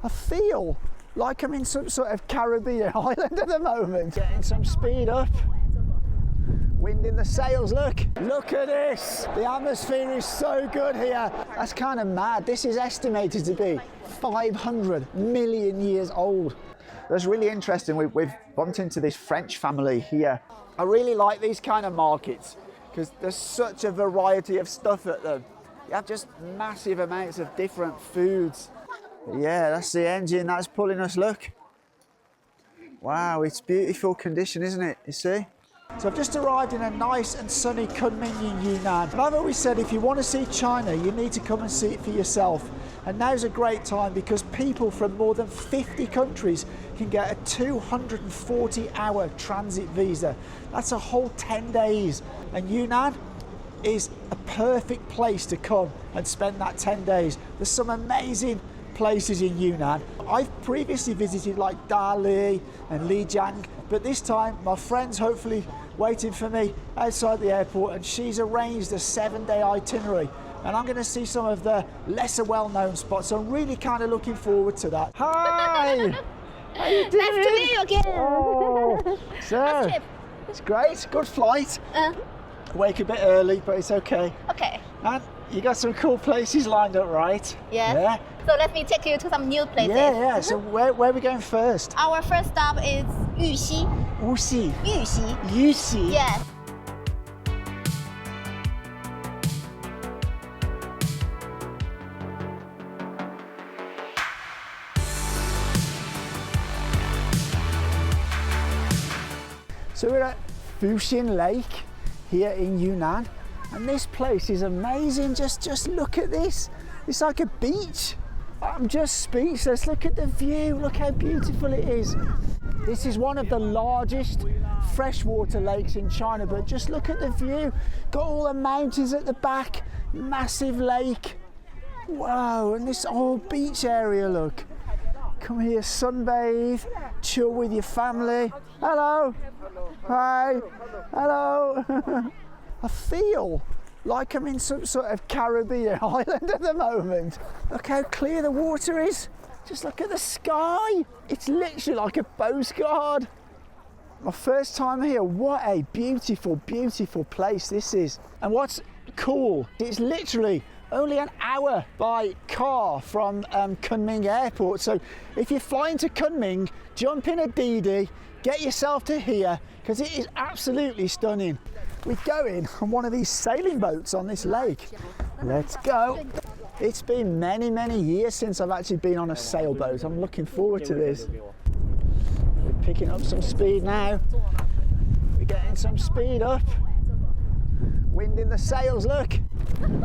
I feel like I'm in some sort of Caribbean island at the moment. Getting some speed up. Wind in the sails, look at this. The atmosphere is so good here. That's kind of mad. This is estimated to be 500 million years old. That's really interesting. We've bumped into this French family here. I really like these kind of markets because there's such a variety of stuff at them. You have just massive amounts of different foods. Yeah, that's the engine that's pulling us, look. Wow, it's beautiful condition, isn't it? You see? So I've just arrived in a nice and sunny Kunming in Yunnan. And I've always said if you want to see China, you need to come and see it for yourself. And now's a great time because people from more than 50 countries can get a 240-hour transit visa. That's a whole 10 days. And Yunnan is a perfect place to come and spend that 10 days. There's some amazing places in Yunnan. I've previously visited like Dali and Lijiang, but this time my friend's hopefully waiting for me outside the airport and she's arranged a 7-day itinerary and I'm going to see some of the lesser well-known spots. So I'm really kind of looking forward to that. Hi! How you doing? Nice to meet you again. Oh, so, it's great, good flight. Wake a bit early, but it's okay. Okay. And you got some cool places lined up, right? Yes. Yeah. So let me take you to some new places. Yeah. So where are we going first? Our first stop is Yuxi. Wuxi. Yuxi. Yuxi. Yes. So we're at Fuxian Lake here in Yunnan, and this place is amazing. Just look at this. It's like a beach. I'm just speechless. Look at the view. Look how beautiful it is. This is one of the largest freshwater lakes in China, but just look at the view. Got all the mountains at the back, massive lake. Wow, and this whole beach area, look. Come here, sunbathe, chill with your family. Hello. Hi. Hello. I feel like I'm in some sort of Caribbean island at the moment. Look how clear the water is. Just look at the sky. It's literally like a postcard. My first time here. What a beautiful, beautiful place this is. And what's cool, it's literally only an hour by car from Kunming Airport. So if you're flying to Kunming, jump in a Didi, get yourself to here, because it is absolutely stunning. We're going on one of these sailing boats on this lake. Let's go. It's been many, many years since I've actually been on a sailboat. I'm looking forward to this. We're picking up some speed now. We're getting some speed up. Wind in the sails, look.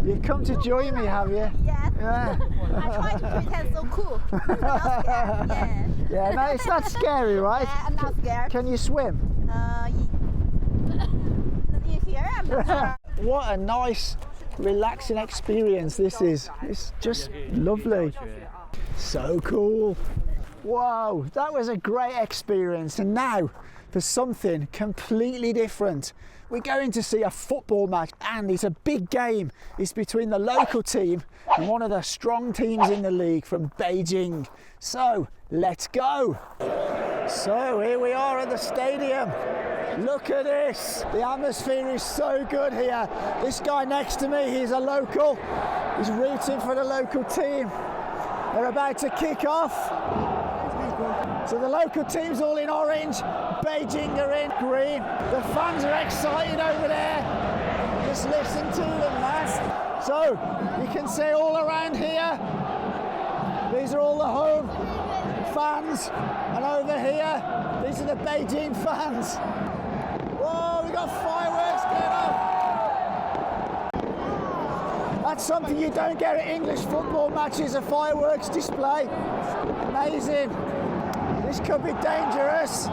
You've come to join me, have you? Yes. Yeah. I try to pretend so cool. I'm not scared. Yeah. Yeah, no, it's not scary, right? Yeah, I'm not scared. Can you swim? You here? I'm not sure. What a nice, relaxing experience this is. It's just lovely. So cool. Wow, that was a great experience. And now for something completely different. We're going to see a football match, and it's a big game. It's between the local team and one of the strong teams in the league from Beijing. So let's go. So here we are at the stadium. Look at this. The atmosphere is so good here. This guy next to me, he's a local. He's rooting for the local team. They're about to kick off. So the local team's all in orange, Beijing are in green. The fans are excited over there. Just listen to them, man. So you can see all around here, these are all the home fans. And over here, these are the Beijing fans. Whoa, we got fireworks going off. That's something you don't get at English football matches, a fireworks display. Amazing. This could be dangerous.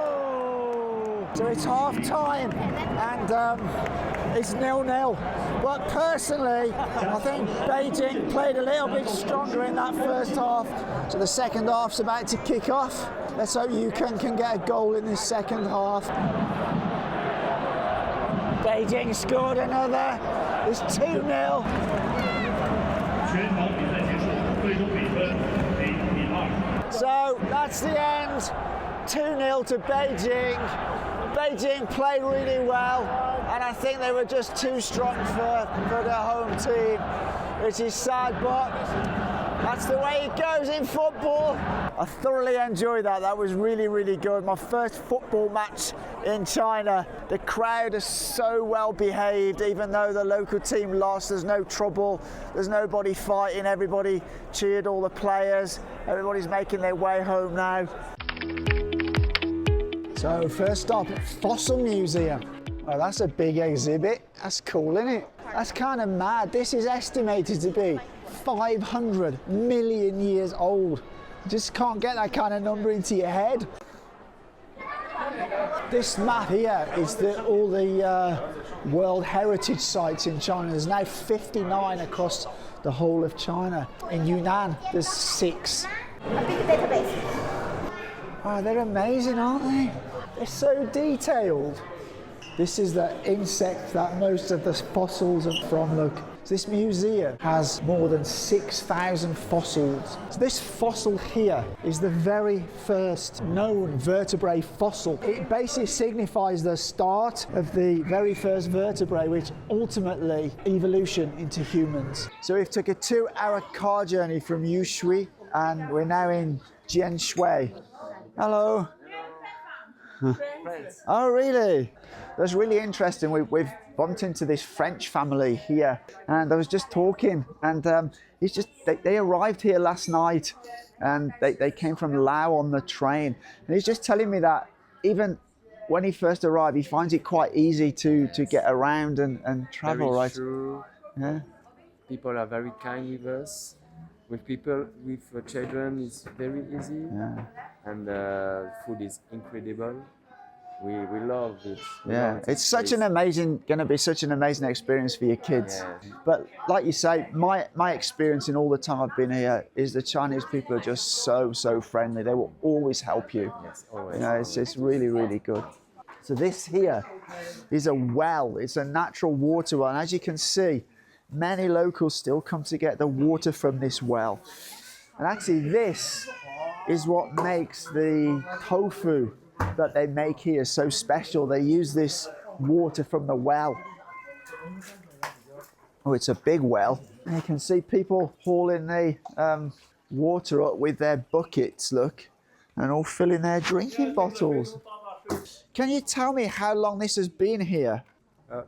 Whoa! So it's half time and it's 0-0. But personally, I think Beijing played a little bit stronger in that first half. So the second half's about to kick off. Let's hope UNknow can get a goal in this second half. Beijing scored another. It's 2-0. that's the end. 2-0 to Beijing. Beijing played really well, and I think they were just too strong for their home team, which is sad, but that's the way it goes in football. I thoroughly enjoyed that. That was really, really good. My first football match in China. The crowd is so well behaved, even though the local team lost. There's no trouble. There's nobody fighting. Everybody cheered all the players. Everybody's making their way home now. So first stop, Fossil Museum. Oh, that's a big exhibit. That's cool, isn't it? That's kind of mad. This is estimated to be 500 million years old. You just can't get that kind of number into your head. This map here is all the World Heritage Sites in China. There's now 59 across the whole of China. In Yunnan, there's 6. A big database. Oh, they're amazing, aren't they? They're so detailed. This is the insect that most of the fossils are from. Look, this museum has more than 6,000 fossils. So this fossil here is the very first known vertebrate fossil. It basically signifies the start of the very first vertebrae, which ultimately evolution into humans. So we've took a 2-hour car journey from Yushui, and we're now in Jianshui. Hello. Oh, really? That's really interesting. We've bumped into this French family here, and I was just talking, and they arrived here last night, and they came from Laos on the train, and he's just telling me that even when he first arrived, he finds it quite easy to get around and travel, very right? True. Yeah. People are very kind with us. With people, with children, it's very easy. Yeah. And food is incredible. We love it. Yeah, it's gonna be such an amazing experience for your kids. Yeah. But like you say, my experience in all the time I've been here is the Chinese people are just so friendly. They will always help you. Yes, always. You know, it's really, really good. So this here is a well. It's a natural water well, and as you can see, many locals still come to get the water from this well. And actually, this is what makes the tofu that they make here so special. They use this water from the well. Oh, it's a big well. And you can see people hauling the water up with their buckets, look, and all filling their drinking bottles. Can you tell me how long this has been here?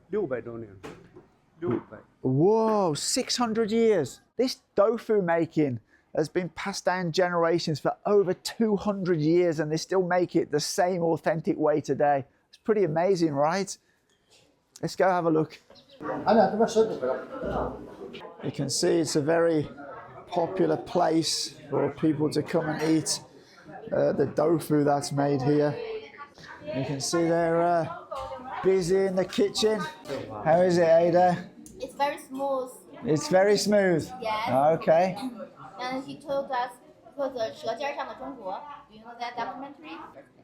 600多年，600。 Whoa, 600 years. This tofu making has been passed down generations for over 200 years, and they still make it the same authentic way today. It's pretty amazing, right? Let's go have a look. You can see it's a very popular place for people to come and eat the tofu that's made here. You can see they're busy in the kitchen. How is it, Ada? It's very smooth. It's very smooth. Yes. Okay. And he told us because the 舌尖上的中国, do you know that documentary?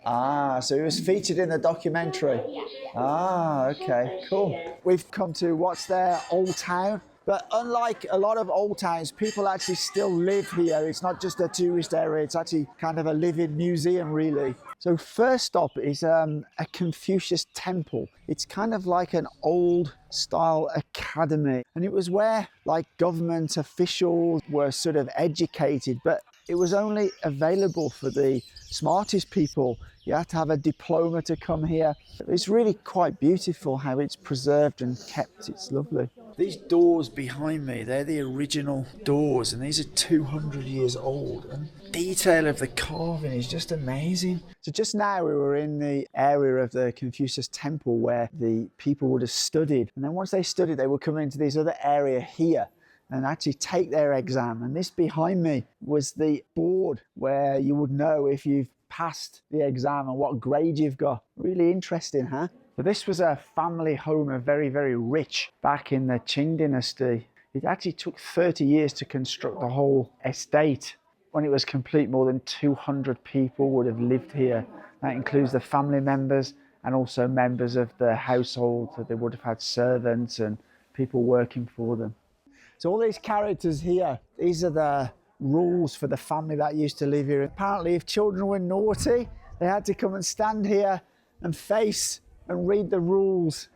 Ah, so it was featured in the documentary. Yeah. Ah, okay, cool. We've come to what's their old town, but unlike a lot of old towns, people actually still live here. It's not just a tourist area, it's actually kind of a living museum, really. So first stop is a Confucius temple. It's kind of like an old style academy, and it was where like government officials were sort of educated, but it was only available for the smartest people. You have to have a diploma to come here. It's really quite beautiful how it's preserved and kept. It's lovely. These doors behind me, they're the original doors, and these are 200 years old. And the detail of the carving is just amazing. So just now we were in the area of the Confucius temple where the people would have studied. And then once they studied, they would come into this other area here and actually take their exam. And this behind me was the board where you would know if you've passed the exam and what grade you've got. Really interesting, huh? But this was a family home, a very, very rich back in the Qing dynasty. It actually took 30 years to construct the whole estate. When it was complete, more than 200 people would have lived here. That includes the family members and also members of the household. So they would have had servants and people working for them. So all these characters here, these are the rules for the family that used to live here. Apparently, if children were naughty, they had to come and stand here and face and read the rules.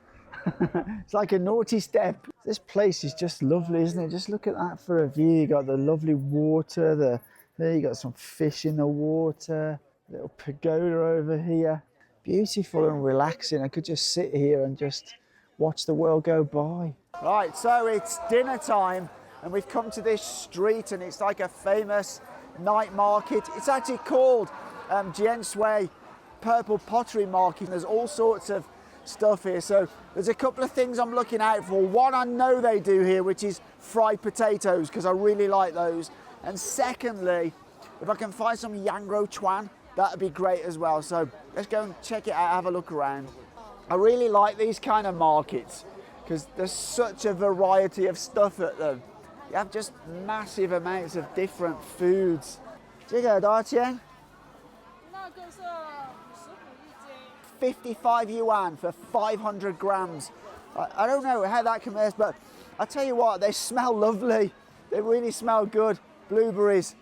It's like a naughty step. This place is just lovely, isn't it? Just look at that for a view. You got the lovely water, there you got some fish in the water, little pagoda over here. Beautiful and relaxing. I could just sit here and just watch the world go by. Right, so it's dinner time and we've come to this street and it's like a famous night market. It's actually called Jianshui Purple Pottery Market. There's all sorts of stuff here. So there's a couple of things I'm looking out for. One I know they do here, which is fried potatoes, because I really like those. And secondly, if I can find some Yangro Chuan, that'd be great as well. So let's go and check it out, have a look around. I really like these kind of markets because there's such a variety of stuff at them. You have just massive amounts of different foods. 这个多少钱? 55 yuan for 500 grams. I don't know how that compares, but I tell you what, they smell lovely. They really smell good. Blueberries.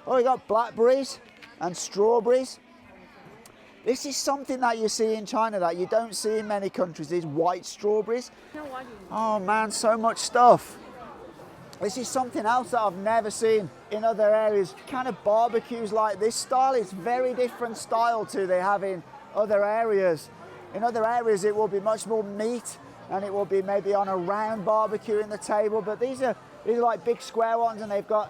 Oh, we got blackberries and strawberries. This is something that you see in China that you don't see in many countries, these white strawberries. Oh man, so much stuff. This is something else that I've never seen in other areas. Kind of barbecues like this style, it's very different style to they have in other areas. In other areas it will be much more meat and it will be maybe on a round barbecue in the table, but these are like big square ones and they've got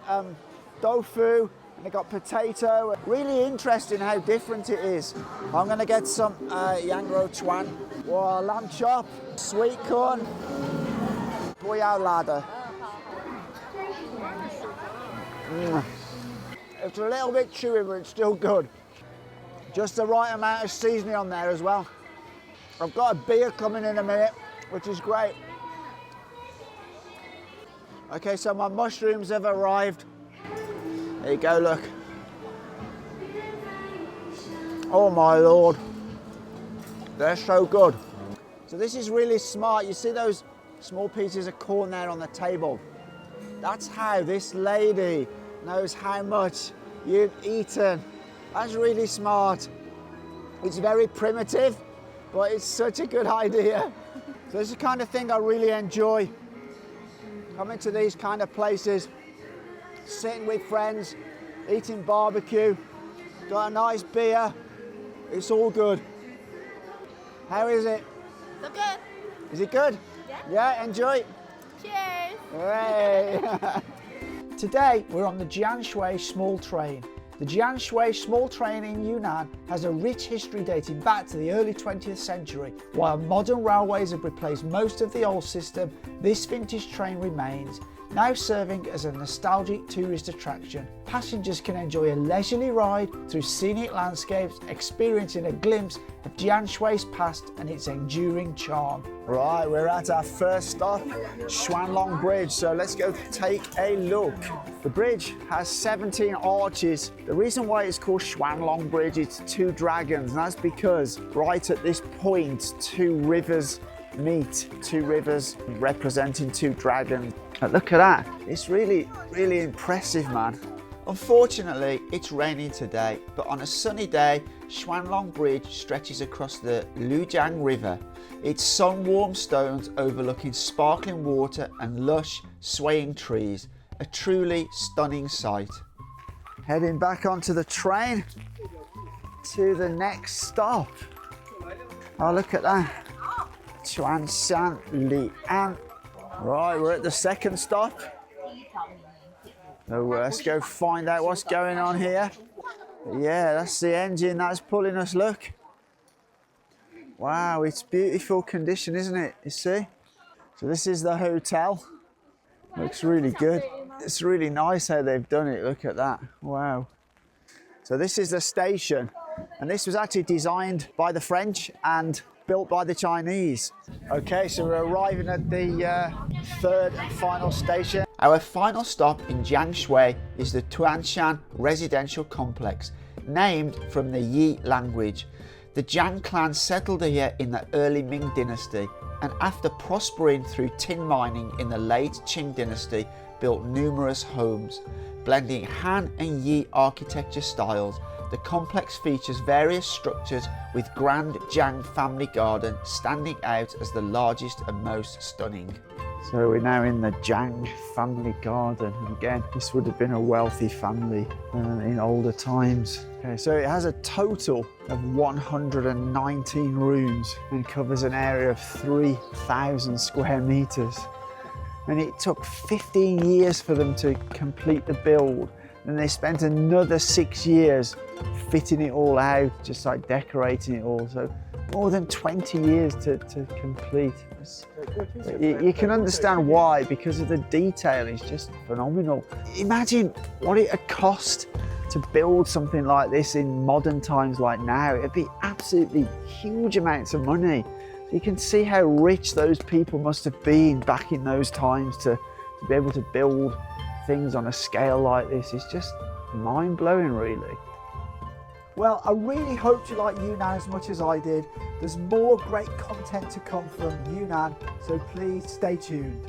tofu and they've got potato. Really interesting how different it is. I'm going to get some Yangro Chuan, or lamb chop, sweet corn, boyao lada. It's a little bit chewy, but it's still good. Just the right amount of seasoning on there as well. I've got a beer coming in a minute, which is great. Okay, so my mushrooms have arrived. There you go, look. Oh my Lord. They're so good. So this is really smart. You see those small pieces of corn there on the table? That's how this lady knows how much you've eaten. That's really smart. It's very primitive, but it's such a good idea. So this is the kind of thing I really enjoy. Coming to these kind of places, sitting with friends, eating barbecue, got a nice beer. It's all good. How is it? So good. Is it good? Yeah. Yeah, enjoy. Cheers. Hooray! Today we're on the Jianshui Small Train. The Jianshui Small Train in Yunnan has a rich history dating back to the early 20th century. While modern railways have replaced most of the old system, this vintage train remains, now serving as a nostalgic tourist attraction. Passengers can enjoy a leisurely ride through scenic landscapes, experiencing a glimpse of Jianshui's past and its enduring charm. Right, we're at our first stop, Xuanlong Bridge, so let's go take a look. The bridge has 17 arches. The reason why it's called Xuanlong Bridge is two dragons, and that's because right at this point, two rivers meet, two rivers representing two dragons. But look at that, it's really, really impressive, man. Unfortunately, it's raining today, but on a sunny day, Xuanlong Bridge stretches across the Lujiang River. Its sun-warmed stones overlooking sparkling water and lush, swaying trees. A truly stunning sight. Heading back onto the train to the next stop. Oh, look at that. Chuanshan Lian. Right, we're at the second stop. So let's go find out what's going on here. Yeah, that's the engine that's pulling us, look. Wow, it's beautiful condition, isn't it? You see? So this is the hotel. Looks really good. It's really nice how they've done it, look at that. Wow. So this is the station, and this was actually designed by the French and built by the Chinese. Okay, so we're arriving at the third and final station. Our final stop in Jianshui is the Tuanshan residential complex, named from the Yi language. The Jiang clan settled here in the early Ming dynasty, and after prospering through tin mining in the late Qing dynasty, built numerous homes. blending Han and Yi architecture styles. The complex features various structures with Grand Jiang family garden standing out as the largest and most stunning. So we're now in the Jiang family garden. And again, this would have been a wealthy family in older times. Okay, so it has a total of 119 rooms and covers an area of 3,000 square meters. And it took 15 years for them to complete the build. And they spent another 6 years fitting it all out, just like decorating it all. So more than 20 years to complete. You can understand why, because of the detail is just phenomenal. Imagine what it would cost to build something like this in modern times like now. It'd be absolutely huge amounts of money. You can see how rich those people must have been back in those times to be able to build things on a scale like this. It's just mind-blowing, really. Well, I really hope you like Yunnan as much as I did. There's more great content to come from Yunnan, so please stay tuned.